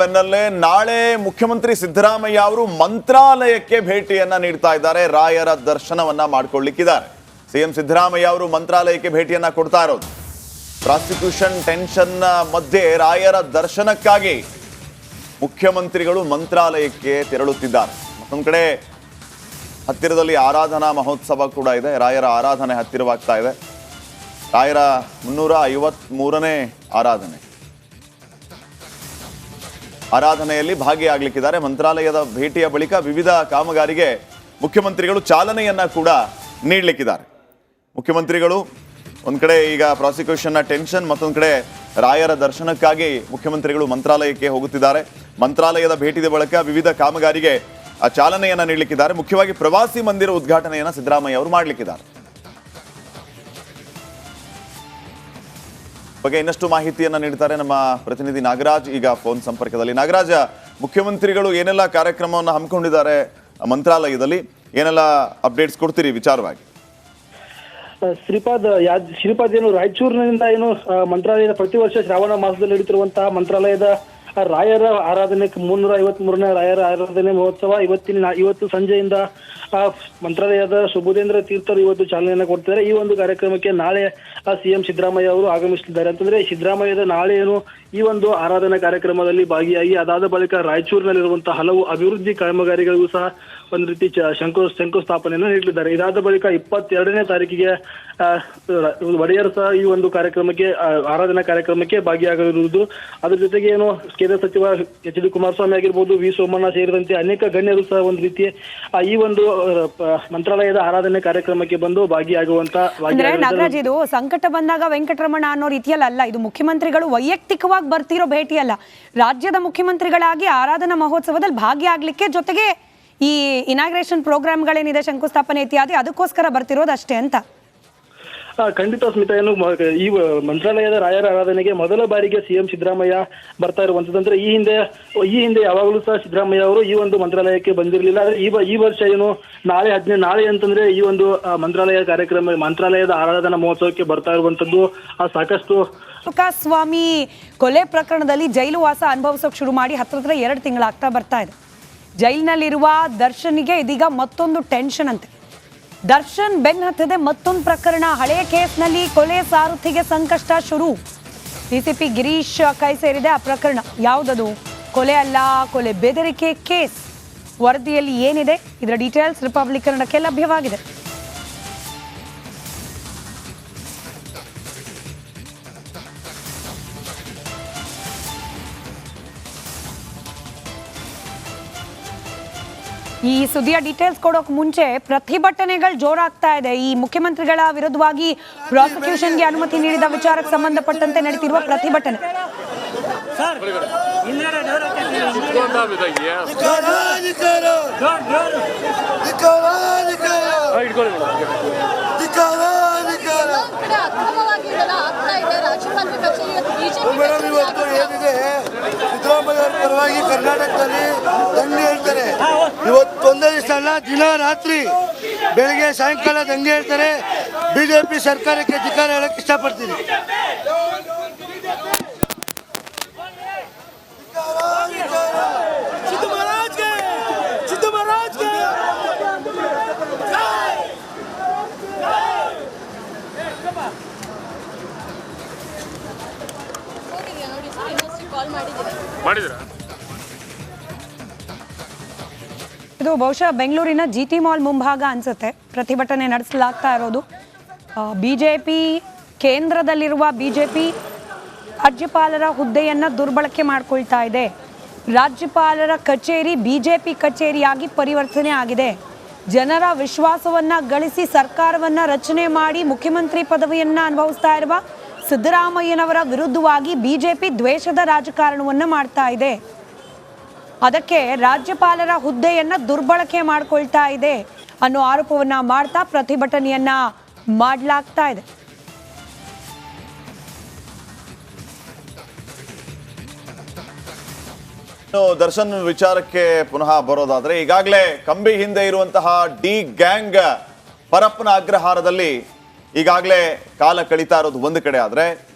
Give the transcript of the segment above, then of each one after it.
ಬೆನ್ನಲ್ಲೇ ನಾಳೆ ಮುಖ್ಯಮಂತ್ರಿ ಸಿದ್ದರಾಮಯ್ಯ ಅವರು ಮಂತ್ರಾಲಯಕ್ಕೆ ಭೇಟಿಯನ್ನ ನೀಡ್ತಾ ಇದ್ದಾರೆ. ರಾಯರ ದರ್ಶನವನ್ನ ಮಾಡಿಕೊಳ್ಳಿಕ್ಕಿದ್ದಾರೆ. ಸಿಎಂ ಸಿದ್ದರಾಮಯ್ಯ ಅವರು ಮಂತ್ರಾಲಯಕ್ಕೆ ಭೇಟಿಯನ್ನ ಕೊಡ್ತಾ ಇರೋದು. ಪ್ರಾಸಿಕ್ಯೂಷನ್ ಟೆನ್ಷನ್ ಮಧ್ಯೆ ರಾಯರ ದರ್ಶನಕ್ಕಾಗಿ ಮುಖ್ಯಮಂತ್ರಿಗಳು ಮಂತ್ರಾಲಯಕ್ಕೆ ತೆರಳುತ್ತಿದ್ದಾರೆ. ಮತ್ತೊಂದು ಕಡೆ ಹತ್ತಿರದಲ್ಲಿ ಆರಾಧನಾ ಮಹೋತ್ಸವ ಕೂಡ ಇದೆ. ರಾಯರ ಆರಾಧನೆ ಹತ್ತಿರವಾಗ್ತಾ ಇದೆ. ರಾಯರ 353ನೇ ಆರಾಧನೆಯಲ್ಲಿ ಭಾಗಿಯಾಗಲಿಕ್ಕಿದ್ದಾರೆ. ಮಂತ್ರಾಲಯದ ಭೇಟಿಯ ಬಳಿಕ ವಿವಿಧ ಕಾಮಗಾರಿಗೆ ಮುಖ್ಯಮಂತ್ರಿಗಳು ಚಾಲನೆಯನ್ನ ಕೂಡ ನೀಡಲಿಕ್ಕಿದ್ದಾರೆ. ಮುಖ್ಯಮಂತ್ರಿಗಳು ಒಂದ್ ಕಡೆ ಈಗ ಪ್ರಾಸಿಕ್ಯೂಷನ್ನ ಟೆನ್ಷನ್, ಮತ್ತೊಂದು ಕಡೆ ರಾಯರ ದರ್ಶನಕ್ಕಾಗಿ ಮುಖ್ಯಮಂತ್ರಿಗಳು ಮಂತ್ರಾಲಯಕ್ಕೆ ಹೋಗುತ್ತಿದ್ದಾರೆ. ಮಂತ್ರಾಲಯದ ಭೇಟಿಯ ಬಳಿಕ ವಿವಿಧ ಕಾಮಗಾರಿಗೆ ಚಾಲನೆಯನ್ನ ನೀಡಲಿಕ್ಕಿದ್ದಾರೆ. ಮುಖ್ಯವಾಗಿ ಪ್ರವಾಸಿ ಮಂದಿರ ಉದ್ಘಾಟನೆಯನ್ನ ಸಿದ್ದರಾಮಯ್ಯ ಅವರು ಮಾಡಲಿಕ್ಕಿದ್ದಾರೆ. ಬಗ್ಗೆ ಇನ್ನಷ್ಟು ಮಾಹಿತಿಯನ್ನ ನೀಡ್ತಾರೆ ನಮ್ಮ ಪ್ರತಿನಿಧಿ ನಾಗರಾಜ್. ಈಗ ಫೋನ್ ಸಂಪರ್ಕದಲ್ಲಿ. ನಾಗರಾಜ, ಮುಖ್ಯಮಂತ್ರಿಗಳು ಏನೆಲ್ಲ ಕಾರ್ಯಕ್ರಮವನ್ನು ಹಮ್ಮಿಕೊಂಡಿದ್ದಾರೆ ಮಂತ್ರಾಲಯದಲ್ಲಿ, ಏನೆಲ್ಲ ಅಪ್ಡೇಟ್ಸ್ ಕೊಡ್ತೀರಿ ವಿಚಾರವಾಗಿ? ಶ್ರೀಪಾದ್ ಏನು ರಾಯಚೂರಿನಿಂದ ಏನು ಮಂತ್ರಾಲಯದ ಪ್ರತಿ ವರ್ಷ ಶ್ರಾವಣ ಮಾಸದಲ್ಲಿ ನಡೀತಿರುವಂತಹ ಮಂತ್ರಾಲಯದ ರಾಯರ ಆರಾಧನೆ 353ನೇ ರಾಯರ ಆರಾಧನೆ ಮಹೋತ್ಸವ ಇವತ್ತು ಸಂಜೆಯಿಂದ ಮಂತ್ರಾಲಯದ ಸುಬುಧೇಂದ್ರ ತೀರ್ಥರು ಇವತ್ತು ಚಾಲನೆಯನ್ನು ಕೊಡ್ತಿದ್ದಾರೆ. ಈ ಒಂದು ಕಾರ್ಯಕ್ರಮಕ್ಕೆ ನಾಳೆ ಸಿಎಂ ಸಿದ್ದರಾಮಯ್ಯ ಅವರು ಆಗಮಿಸುತ್ತಿದ್ದಾರೆ. ಅಂತಂದ್ರೆ ಸಿದ್ದರಾಮಯ್ಯದ ನಾಳೆ ಏನು ಈ ಒಂದು ಆರಾಧನಾ ಕಾರ್ಯಕ್ರಮದಲ್ಲಿ ಭಾಗಿಯಾಗಿ ಅದಾದ ಬಳಿಕ ರಾಯಚೂರಿನಲ್ಲಿರುವಂತಹ ಹಲವು ಅಭಿವೃದ್ಧಿ ಕಾಮಗಾರಿಗಳಿಗೂ ಸಹ ಒಂದು ರೀತಿ ಶಂಕುಸ್ಥಾಪನೆಯನ್ನು ನೀಡಲಿದ್ದಾರೆ. ಇದಾದ ಬಳಿಕ 22ನೇ ತಾರೀಕಿಗೆ ಒಡೆಯರ್ ಸಹ ಈ ಒಂದು ಕಾರ್ಯಕ್ರಮಕ್ಕೆ ಆರಾಧನಾ ಕಾರ್ಯಕ್ರಮಕ್ಕೆ ಭಾಗಿಯಾಗಲಿರುವುದು. ಅದ್ರ ಜೊತೆಗೆ ಏನು ಕೇಂದ್ರ ಸಚಿವ ಎಚ್.ಡಿ. ಕುಮಾರಸ್ವಾಮಿ ಆಗಿರ್ಬೋದು, ವಿ ಸೋಮಣ್ಣ ಸೇರಿದಂತೆ ಅನೇಕ ಗಣ್ಯರು ಸಹ ಒಂದು ರೀತಿ ಈ ಒಂದು ಮಂತ್ರಾಲಯದ ಆರಾಧನೆ ಕಾರ್ಯಕ್ರಮಕ್ಕೆ ಬಂದು ಭಾಗಿಯಾಗುವಂತ. ನಾಗರಾಜ್, ಇದು ಸಂಕಟ ಬಂದಾಗ ವೆಂಕಟರಮಣ ಅನ್ನೋ ರೀತಿಯಲ್ಲ. ಇದು ಮುಖ್ಯಮಂತ್ರಿಗಳು ವೈಯಕ್ತಿಕವಾಗಿ ಬರ್ತಿರೋ ಭೇಟಿ ಅಲ್ಲ. ರಾಜ್ಯದ ಮುಖ್ಯಮಂತ್ರಿಗಳಾಗಿ ಆರಾಧನಾ ಮಹೋತ್ಸವದಲ್ಲಿ ಭಾಗಿಯಾಗ್ಲಿಕ್ಕೆ, ಜೊತೆಗೆ ಈ ಇನಾಗ್ರೇಷನ್ ಪ್ರೋಗ್ರಾಮ್ಗಳೇನಿದೆ, ಶಂಕುಸ್ಥಾಪನೆ ಇತ್ಯಾದಿ, ಅದಕ್ಕೋಸ್ಕರ ಬರ್ತಿರೋದು ಅಷ್ಟೇ ಅಂತ. ಖಂಡಿತ ಸ್ಮಿತಾ, ಏನು ಈ ಮಂತ್ರಾಲಯದ ರಾಯರ ಆರಾಧನೆಗೆ ಮೊದಲ ಬಾರಿಗೆ ಸಿಎಂ ಸಿದ್ದರಾಮಯ್ಯ ಬರ್ತಾ ಇರುವಂತದಂದ್ರೆ ಈ ಹಿಂದೆ ಯಾವಾಗಲೂ ಸಹ ಸಿದ್ದರಾಮಯ್ಯ ಅವರು ಈ ಒಂದು ಮಂತ್ರಾಲಯಕ್ಕೆ ಬಂದಿರಲಿಲ್ಲ. ಆದ್ರೆ ಈ ವರ್ಷ ಏನು ನಾಳೆ ಅಂತಂದ್ರೆ ಈ ಒಂದು ಮಂತ್ರಾಲಯದ ಆರಾಧನಾ ಮಹೋತ್ಸವಕ್ಕೆ ಬರ್ತಾ ಇರುವಂತದ್ದು ಸಾಕಷ್ಟು. ಸ್ವಾಮಿ ಕೊಲೆ ಪ್ರಕರಣದಲ್ಲಿ ಜೈಲು ವಾಸ ಅನುಭವಿಸೋಕೆ ಶುರು ಮಾಡಿ ಹತ್ರ 2 ತಿಂಗಳಾಗ್ತಾ ಬರ್ತಾ ಇದೆ. ಜೈಲಿನಲ್ಲಿರುವ ದರ್ಶನ್ಗೆ ಇದೀಗ ಮತ್ತೊಂದು ಟೆನ್ಷನ್ ಅಂತೆ. ದರ್ಶನ್ ಬೆನ್ ಹತ್ತದೆ ಮತ್ತೊಂದು ಪ್ರಕರಣ. ಹಳೆಯ ಕೇಸ್ನಲ್ಲಿ ಕೊಲೆ ಸಾರಥಿಗೆ ಸಂಕಷ್ಟ ಶುರು. ಡಿಸಿಪಿ ಗಿರೀಶ್ ಕೈ ಸೇರಿದೆ ಆ ಪ್ರಕರಣ. ಯಾವುದದು? ಕೊಲೆ ಅಲ್ಲ, ಕೊಲೆ ಬೆದರಿಕೆ ಕೇಸ್. ವರದಿಯಲ್ಲಿ ಏನಿದೆ, ಇದರ ಡೀಟೇಲ್ಸ್ ರಿಪಬ್ಲಿಕ್ ಕನ್ನಡಕ್ಕೆ ಲಭ್ಯವಾಗಿದೆ. ಈ ಸುದ್ದಿಯ ಡೀಟೇಲ್ಸ್ ಕೊಡೋಕೆ ಮುಂಚೆ ಪ್ರತಿಭಟನೆಗಳು ಜೋರಾಗ್ತಾ ಇದೆ. ಈ ಮುಖ್ಯಮಂತ್ರಿಗಳ ವಿರುದ್ಧವಾಗಿ ಪ್ರಾಸಿಕ್ಯೂಷನ್ಗೆ ಅನುಮತಿ ನೀಡಿದ ವಿಚಾರಕ್ಕೆ ಸಂಬಂಧಪಟ್ಟಂತೆ ನಡೆಯುತ್ತಿರುವ ಪ್ರತಿಭಟನೆ. ಇವತ್ತು ಏನಿದೆ, ಸಿದ್ದರಾಮಯ್ಯ ಅವರ ಪರವಾಗಿ ಕರ್ನಾಟಕದಲ್ಲಿ ದಂಗೆ ಹೇಳ್ತಾರೆ. ಇವತ್ತು ಒಂದೇ ದಿವಸ ಅಲ್ಲ, ದಿನ ರಾತ್ರಿ ಬೆಳಗ್ಗೆ ಸಾಯಂಕಾಲ ದಂಗೆ ಹೇಳ್ತಾರೆ. ಬಿಜೆಪಿ ಸರ್ಕಾರಕ್ಕೆ ಧಿಕ್ಕಾರ ಹೇಳಕ್ಕೆ ಇಷ್ಟಪಡ್ತೀನಿ. ಇದು ಬಹುಶಃ ಬೆಂಗಳೂರಿನ ಜಿಟಿ ಮಾಲ್ ಮುಂಭಾಗ ಅನ್ಸುತ್ತೆ ಪ್ರತಿಭಟನೆ ನಡೆಸಲಾಗ್ತಾ ಇರೋದು. ಬಿಜೆಪಿ ಕೇಂದ್ರದಲ್ಲಿರುವ ಬಿಜೆಪಿ ರಾಜ್ಯಪಾಲರ ಹುದ್ದೆಯನ್ನು ದುರ್ಬಳಕೆ ಮಾಡಿಕೊಳ್ತಾ ಇದೆ. ರಾಜ್ಯಪಾಲರ ಕಚೇರಿ ಬಿಜೆಪಿ ಕಚೇರಿಯಾಗಿ ಪರಿವರ್ತನೆ ಆಗಿದೆ. ಜನರ ವಿಶ್ವಾಸವನ್ನ ಗಳಿಸಿ ಸರ್ಕಾರವನ್ನ ರಚನೆ ಮಾಡಿ ಮುಖ್ಯಮಂತ್ರಿ ಪದವಿಯನ್ನ ಅನುಭವಿಸ್ತಾ ಇರುವ ಸಿದ್ದರಾಮಯ್ಯನವರ ವಿರುದ್ಧವಾಗಿ ಬಿಜೆಪಿ ದ್ವೇಷದ ರಾಜಕಾರಣವನ್ನ ಮಾಡ್ತಾ ಇದೆ. ಅದಕ್ಕೆ ರಾಜ್ಯಪಾಲರ ಹುದ್ದೆಯನ್ನ ದುರ್ಬಳಕೆ ಮಾಡಿಕೊಳ್ತಾ ಇದೆ ಅನ್ನೋ ಆರೋಪವನ್ನ ಮಾಡ್ತಾ ಪ್ರತಿಭಟನೆಯನ್ನ ಮಾಡಲಾಗ್ತಾ ಇದೆ. ದರ್ಶನ್ ವಿಚಾರಕ್ಕೆ ಪುನಃ ಬರೋದಾದ್ರೆ, ಈಗಾಗಲೇ ಕಂಬಿ ಹಿಂದೆ ಇರುವಂತಹ ಡಿ ಗ್ಯಾಂಗ್ ಪರಪ್ಪನ ಅಗ್ರಹಾರದಲ್ಲಿ ಈಗಾಗಲೇ ಕಾಲ ಕಳೀತಾ ಇರೋದು ಒಂದು ಕಡೆ ಆದ್ರೆ,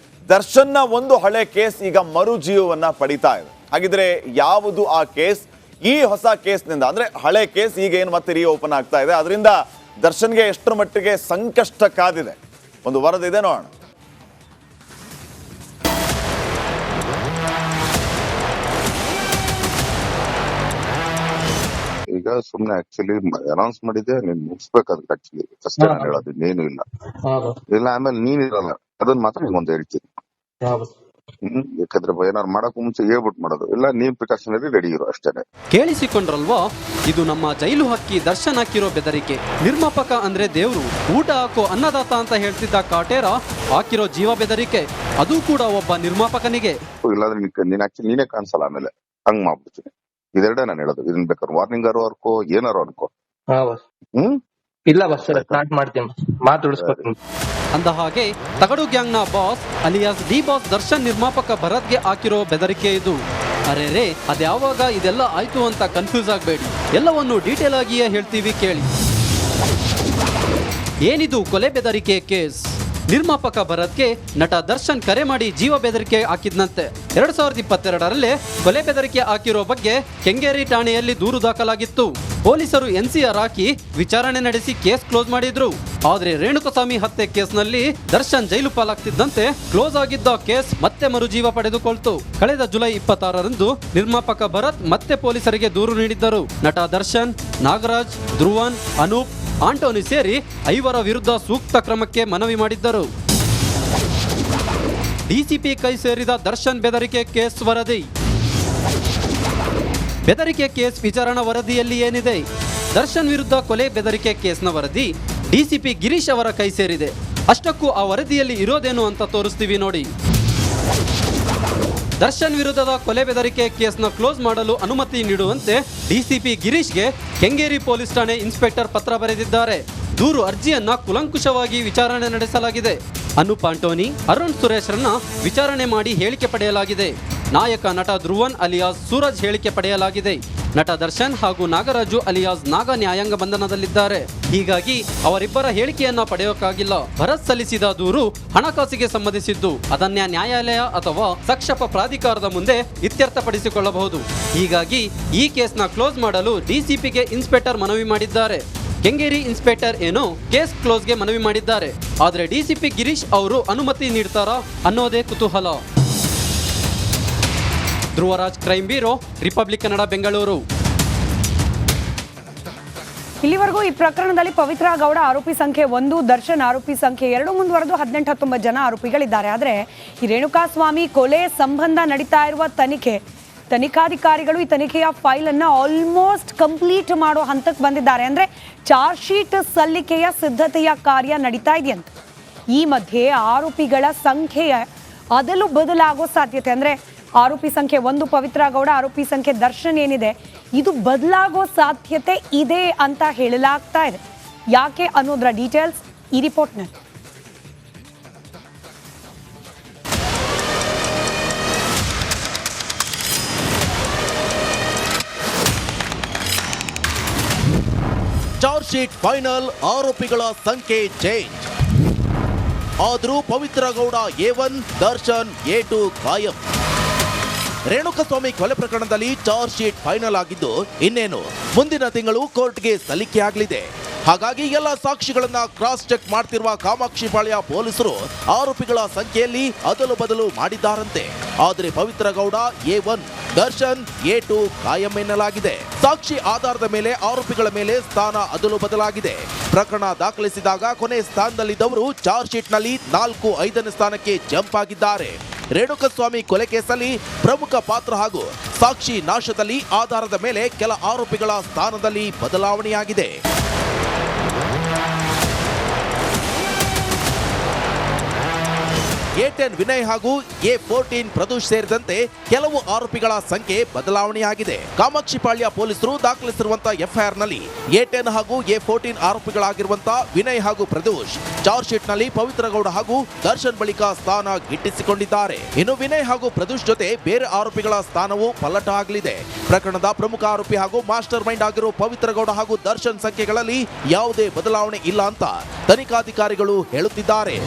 ದರ್ಶನ್ನ ಒಂದು ಹಳೆ ಕೇಸ್ ಈಗ ಮರುಜೀವವನ್ನ ಪಡಿತಾ ಇದೆ. ಹಾಗಿದ್ರೆ ಯಾವುದು ಆ ಕೇಸ್? ಈ ಹೊಸ ಕೇಸ್ನಿಂದ ಅಂದ್ರೆ ಹಳೆ ಕೇಸ್ ಈಗ ಏನು ಮತ್ತೆ ರೀಓಪನ್ ಆಗ್ತಾ ಇದೆ, ಅದರಿಂದ ದರ್ಶನ್ಗೆ ಎಷ್ಟರ ಮಟ್ಟಿಗೆ ಸಂಕಷ್ಟ ಕಾದಿದೆ? ಒಂದು ವರದಿ ಇದೆ, ನೋಡೋಣ. ಈಗ ಸುಮ್ನೆ ಆಕ್ಚುಲಿ ಅನೌನ್ಸ್ ಮಾಡಿದ್ದೆ, ನೀನ್ ಮುಗಿಸ್ಬೇಕಾದ್ರೆ ಆಕ್ಚುಲಿ ಫಸ್ಟ್ ನಾನು ಹೇಳೋದು ಇನ್ನೇನು ಇಲ್ಲ. ಇಲ್ಲ ಆಮೇಲೆ ನೀನ್ ಇರಲ್ಲ, ಅದನ್ನ ಮಾತ್ರ ನಿಮ್ಗೊಂದು ಹೇಳ್ತೀನಿ. ಯಾಕಂದ್ರೆ ಏನಾರು ಮಾಡಕ್ ಮುಂಚೆ ಹೇಳ್ಬಿಟ್ಟು ಮಾಡೋದು, ಇಲ್ಲ ನೀವ್ ಪ್ರಿಕಾಷನರಿ ರೆಡಿ ಇರೋ ಅಷ್ಟೇ. ಕೇಳಿಸಿಕೊಂಡ್ರಲ್ವಾ, ಇದು ನಮ್ಮ ಜೈಲು ಹಕ್ಕಿ ದರ್ಶನ್ ಹಾಕಿರೋ ಬೆದರಿಕೆ. ನಿರ್ಮಾಪಕ ಅಂದ್ರೆ ದೇವ್ರು, ಊಟ ಹಾಕೋ ಅನ್ನದಾತ ಅಂತ ಹೇಳ್ತಿದ್ದ ಕಾಟೇರ ಹಾಕಿರೋ ಜೀವ ಬೆದರಿಕೆ, ಅದು ಕೂಡ ಒಬ್ಬ ನಿರ್ಮಾಪಕನಿಗೆ. ಇಲ್ಲಾಂದ್ರೆ ನೀನ್ ಆಕ್ಚುಲಿ ನೀನೇ ಕಾಣಿಸಲ್ಲ, ಆಮೇಲೆ ಹಂಗ್ ಮಾಡ್ಬಿಡ್ತೀನಿ. ಇದೆರಡೇ ನಾನು ಹೇಳೋದು. ಇದನ್ ಬೇಕಾದ್ರೆ ವಾರ್ನಿಂಗ್ ಅನ್ಕೋ, ಏನಾರು ಅನ್ಕೋ. ಇಲ್ಲ ಬಸ್ ಸ್ಟಾರ್ಟ್ ಮಾಡ್ತೀನಿ, ಮಾತಾಡಿಸ್ಕೊತೀನಿ. ಅಂದ ಹಾಗೆ ತಗಡು ಗ್ಯಾಂಗ್ ನ boss alias D boss Darshan ನಿರ್ಮಾಪಕ ಭರತ್ಗೆ ಹಾಕಿರೋ ಬೆದರಿಕೆ ಇದು. ಅರೆ ಅದ್ಯಾವಾಗ ಇದೆಲ್ಲ ಆಯ್ತು ಅಂತ ಕನ್ಫ್ಯೂಸ್ ಆಗಬೇಡಿ, ಎಲ್ಲವನ್ನು ಡೀಟೇಲ್ ಆಗಿಯೇ ಹೇಳ್ತೀವಿ ಕೇಳಿ. ಏನಿದು ಕೊಲೆ ಬೆದರಿಕೆ ಕೇಸ್? ನಿರ್ಮಾಪಕ ಭರತ್ಗೆ ನಟ ದರ್ಶನ್ ಕರೆ ಮಾಡಿ ಜೀವ ಬೆದರಿಕೆ ಹಾಕಿದ್ನಂತೆ. 2022ರಲ್ಲಿ ಕೊಲೆ ಬೆದರಿಕೆ ಹಾಕಿರೋ ಬಗ್ಗೆ ಕೆಂಗೇರಿ ಠಾಣೆಯಲ್ಲಿ ದೂರು ದಾಖಲಾಗಿತ್ತು. ಪೊಲೀಸರು NCR ಹಾಕಿ ವಿಚಾರಣೆ ನಡೆಸಿ ಕೇಸ್ ಕ್ಲೋಸ್ ಮಾಡಿದ್ರು. ಆದ್ರೆ ರೇಣುಕಸ್ವಾಮಿ ಹತ್ಯೆ ಕೇಸ್ನಲ್ಲಿ ದರ್ಶನ್ ಜೈಲು ಪಾಲಾಗ್ತಿದ್ದಂತೆ ಕ್ಲೋಸ್ ಆಗಿದ್ದ ಕೇಸ್ ಮತ್ತೆ ಮರುಜೀವ ಪಡೆದುಕೊಳ್ತು. ಕಳೆದ ಜುಲೈ 26ರಂದು ನಿರ್ಮಾಪಕ ಭರತ್ ಮತ್ತೆ ಪೊಲೀಸರಿಗೆ ದೂರು ನೀಡಿದ್ದರು. ನಟ ದರ್ಶನ್, ನಾಗರಾಜ್, ಧ್ರುವನ್, ಅನೂಪ್, ಆಂಟೋನಿ ಸೇರಿ 5 ವಿರುದ್ಧ ಸೂಕ್ತ ಕ್ರಮಕ್ಕೆ ಮನವಿ ಮಾಡಿದ್ದರು. ಡಿಸಿಪಿ ಕೈ ಸೇರಿದ ದರ್ಶನ್ ಬೆದರಿಕೆ ಕೇಸ್ ವರದಿ. ಬೆದರಿಕೆ ಕೇಸ್ ವಿಚಾರಣಾ ವರದಿಯಲ್ಲಿ ಏನಿದೆ? ದರ್ಶನ್ ವಿರುದ್ಧ ಕೊಲೆ ಬೆದರಿಕೆ ಕೇಸ್ನ ವರದಿ ಡಿಸಿಪಿ ಗಿರೀಶ್ ಅವರ ಕೈ ಸೇರಿದೆ. ಅಷ್ಟಕ್ಕೂ ಆ ವರದಿಯಲ್ಲಿ ಇರೋದೇನು ಅಂತ ತೋರಿಸ್ತೀವಿ ನೋಡಿ. ದರ್ಶನ್ ವಿರುದ್ಧದ ಕೊಲೆ ಬೆದರಿಕೆ ಕೇಸ್ನ ಕ್ಲೋಸ್ ಮಾಡಲು ಅನುಮತಿ ನೀಡುವಂತೆ ಡಿಸಿಪಿ ಗಿರೀಶ್ಗೆ ಕೆಂಗೇರಿ ಪೊಲೀಸ್ ಠಾಣೆ ಇನ್ಸ್ಪೆಕ್ಟರ್ ಪತ್ರ ಬರೆದಿದ್ದಾರೆ. ದೂರು ಅರ್ಜಿಯನ್ನ ಕುಲಂಕುಷವಾಗಿ ವಿಚಾರಣೆ ನಡೆಸಲಾಗಿದೆ. ಅನೂಪ್, ಆಂಟೋನಿ, ಅರುಣ್ ಸುರೇಶ್ರನ್ನ ವಿಚಾರಣೆ ಮಾಡಿ ಹೇಳಿಕೆ ಪಡೆಯಲಾಗಿದೆ. ನಾಯಕ ನಟ ಧ್ರುವನ್ ಅಲಿಯಾಸ್ ಸೂರಜ್ ಹೇಳಿಕೆ ಪಡೆಯಲಾಗಿದೆ. ನಟ ದರ್ಶನ್ ಹಾಗೂ ನಾಗರಾಜು ಅಲಿಯಾಸ್ ನಾಗ ನ್ಯಾಯಾಂಗ ಬಂಧನದಲ್ಲಿದ್ದಾರೆ. ಹೀಗಾಗಿ ಅವರಿಬ್ಬರ ಹೇಳಿಕೆಯನ್ನ ಪಡೆಯೋಕ್ಕಾಗಿಲ್ಲ. ಭರತ್ ಸಲ್ಲಿಸಿದ ದೂರು ಹಣಕಾಸಿಗೆ ಸಂಬಂಧಿಸಿದ್ದು, ಅದನ್ನ ನ್ಯಾಯಾಲಯ ಅಥವಾ ಸಕ್ಷಮ ಪ್ರಾಧಿಕಾರದ ಮುಂದೆ ಇತ್ಯರ್ಥಪಡಿಸಿಕೊಳ್ಳಬಹುದು. ಹೀಗಾಗಿ ಈ ಕೇಸ್ನ ಕ್ಲೋಸ್ ಮಾಡಲು ಡಿಸಿಪಿಗೆ ಇನ್ಸ್ಪೆಕ್ಟರ್ ಮನವಿ ಮಾಡಿದ್ದಾರೆ. ಕೆಂಗೇರಿ ಇನ್ಸ್ಪೆಕ್ಟರ್ ಏನೋ ಕೇಸ್ ಕ್ಲೋಸ್ಗೆ ಮನವಿ ಮಾಡಿದ್ದಾರೆ. ಆದರೆ ಡಿಸಿಪಿ ಗಿರೀಶ್ ಅವರು ಅನುಮತಿ ನೀಡ್ತಾರಾ ಅನ್ನೋದೇ ಕುತೂಹಲ. Dhruvaraj, crime bureau, republic Kannada, Bengaluru. ಇಲ್ಲಿವರೆಗೂ ಈ ಪ್ರಕರಣದಲ್ಲಿ ಪವಿತ್ರ ಗೌಡ ಆರೋಪಿ ಸಂಖ್ಯೆ 1, ದರ್ಶನ್ ಆರೋಪಿ ಸಂಖ್ಯೆ 2 ಮುಂದುವರೆದು 18-19 ಜನ ಆರೋಪಿಗಳಿದ್ದಾರೆ. ಆದರೆ ಈ ರೇಣುಕಾಸ್ವಾಮಿ ಕೊಲೆ ಸಂಬಂಧ ನಡೀತಾ ಇರುವ ತನಿಖಾಧಿಕಾರಿಗಳು ಈ ತನಿಖೆಯ ಫೈಲ್ ಅನ್ನ ಆಲ್ಮೋಸ್ಟ್ ಕಂಪ್ಲೀಟ್ ಮಾಡೋ ಹಂತಕ್ಕೆ ಬಂದಿದ್ದಾರೆ. ಅಂದ್ರೆ ಚಾರ್ಜ್ ಶೀಟ್ ಸಲ್ಲಿಕೆಯ ಸಿದ್ಧತೆಯ ಕಾರ್ಯ ನಡೀತಾ ಇದೆಯಂತ. ಈ ಮಧ್ಯೆ ಆರೋಪಿಗಳ ಸಂಖ್ಯೆಯ ಅದಲು ಬದಲಾಗೋ ಸಾಧ್ಯತೆ, ಅಂದ್ರೆ ಆರೋಪಿ ಸಂಖ್ಯೆ 1 ಪವಿತ್ರ ಗೌಡ, ಆರೋಪಿ ಸಂಖ್ಯೆ ದರ್ಶನ್ ಏನಿದೆ ಇದು ಬದಲಾಗೋ ಸಾಧ್ಯತೆ ಇದೆ ಅಂತ ಹೇಳಲಾಗ್ತಾ ಇದೆ. ಯಾಕೆ ಅನ್ನೋದರ ಡೀಟೇಲ್ಸ್ ಈ ರಿಪೋರ್ಟ್ನಲ್ಲಿ. ಚಾರ್ಜ್ ಶೀಟ್ ಫೈನಲ್, ಆರೋಪಿಗಳ ಸಂಖ್ಯೆ ಚೇಂಜ್. ಆದರೂ ಪವಿತ್ರ ಗೌಡ A1, ದರ್ಶನ್ A2 ಕಾಯಂ. ರೇಣುಕಸ್ವಾಮಿ ಕೊಲೆ ಪ್ರಕರಣದಲ್ಲಿ ಚಾರ್ಜ್ ಶೀಟ್ ಫೈನಲ್ ಆಗಿದ್ದು ಇನ್ನೇನು ಮುಂದಿನ ತಿಂಗಳು ಕೋರ್ಟ್ಗೆ ಸಲ್ಲಿಕೆಯಾಗಲಿದೆ. ಹಾಗಾಗಿ ಎಲ್ಲ ಸಾಕ್ಷಿಗಳನ್ನ ಕ್ರಾಸ್ ಚೆಕ್ ಮಾಡ್ತಿರುವ ಕಾಮಾಕ್ಷಿಪಾಳ್ಯ ಪೊಲೀಸರು ಆರೋಪಿಗಳ ಸಂಖ್ಯೆಯಲ್ಲಿ ಅದಲು ಬದಲು ಮಾಡಿದ್ದಾರಂತೆ. ಆದರೆ ಪವಿತ್ರ ಗೌಡ A1, ದರ್ಶನ್ A2 ಕಾಯಂ ಎನ್ನಲಾಗಿದೆ. ಸಾಕ್ಷಿ ಆಧಾರದ ಮೇಲೆ ಆರೋಪಿಗಳ ಮೇಲೆ ಸ್ಥಾನ ಅದಲು ಬದಲಾಗಿದೆ. ಪ್ರಕರಣ ದಾಖಲಿಸಿದಾಗ ಕೊನೆ ಸ್ಥಾನದಲ್ಲಿದ್ದವರು ಚಾರ್ಜ್ ಶೀಟ್ ನಲ್ಲಿ 4, 5ನೇ ಸ್ಥಾನಕ್ಕೆ ಜಂಪ್ ಆಗಿದ್ದಾರೆ. ರೇಣುಕಸ್ವಾಮಿ ಕೊಲೆ ಕೇಸಲ್ಲಿ ಪ್ರಮುಖ ಪಾತ್ರ ಹಾಗೂ ಸಾಕ್ಷಿ ನಾಶದಲ್ಲಿ ಆಧಾರದ ಮೇಲೆ ಕೆಲ ಆರೋಪಿಗಳ ಸ್ಥಾನದಲ್ಲಿ ಬದಲಾವಣೆಯಾಗಿದೆ. A10 ವಿನಯ್ ಹಾಗೂ A14 ಪ್ರದೋಷ್ ಸೇರಿದಂತೆ ಕೆಲವು ಆರೋಪಿಗಳ ಸಂಖ್ಯೆ ಬದಲಾವಣೆಯಾಗಿದೆ. ಕಾಮಾಕ್ಷಿಪಾಳ್ಯ ಪೊಲೀಸರು ದಾಖಲಿಸಿರುವಂತಹ FIR ನಲ್ಲಿ A10 ಹಾಗೂ A14 ಆರೋಪಿಗಳಾಗಿರುವಂತಹ ವಿನಯ್ ಹಾಗೂ ಪ್ರದೋಷ್ ಚಾರ್ಜ್ ಶೀಟ್ ನಲ್ಲಿ ಪವಿತ್ರ ಗೌಡ ಹಾಗೂ ದರ್ಶನ್ ಬಳಿಕ ಸ್ಥಾನ ಗಿಟ್ಟಿಸಿಕೊಂಡಿದ್ದಾರೆ. ಇನ್ನು ವಿನಯ್ ಹಾಗೂ ಪ್ರದೋಷ್ ಜೊತೆ ಬೇರೆ ಆರೋಪಿಗಳ ಸ್ಥಾನವೂ ಪಲ್ಲಟ ಆಗಲಿದೆ. ಪ್ರಕರಣದ ಪ್ರಮುಖ ಆರೋಪಿ ಹಾಗೂ ಮಾಸ್ಟರ್ ಮೈಂಡ್ ಆಗಿರೋ ಪವಿತ್ರ ಗೌಡ ಹಾಗೂ ದರ್ಶನ್ ಸಂಖ್ಯೆಗಳಲ್ಲಿ ಯಾವುದೇ ಬದಲಾವಣೆ ಇಲ್ಲ ಅಂತ ತನಿಖಾಧಿಕಾರಿಗಳು ಹೇಳುತ್ತಿದ್ದಾರೆ.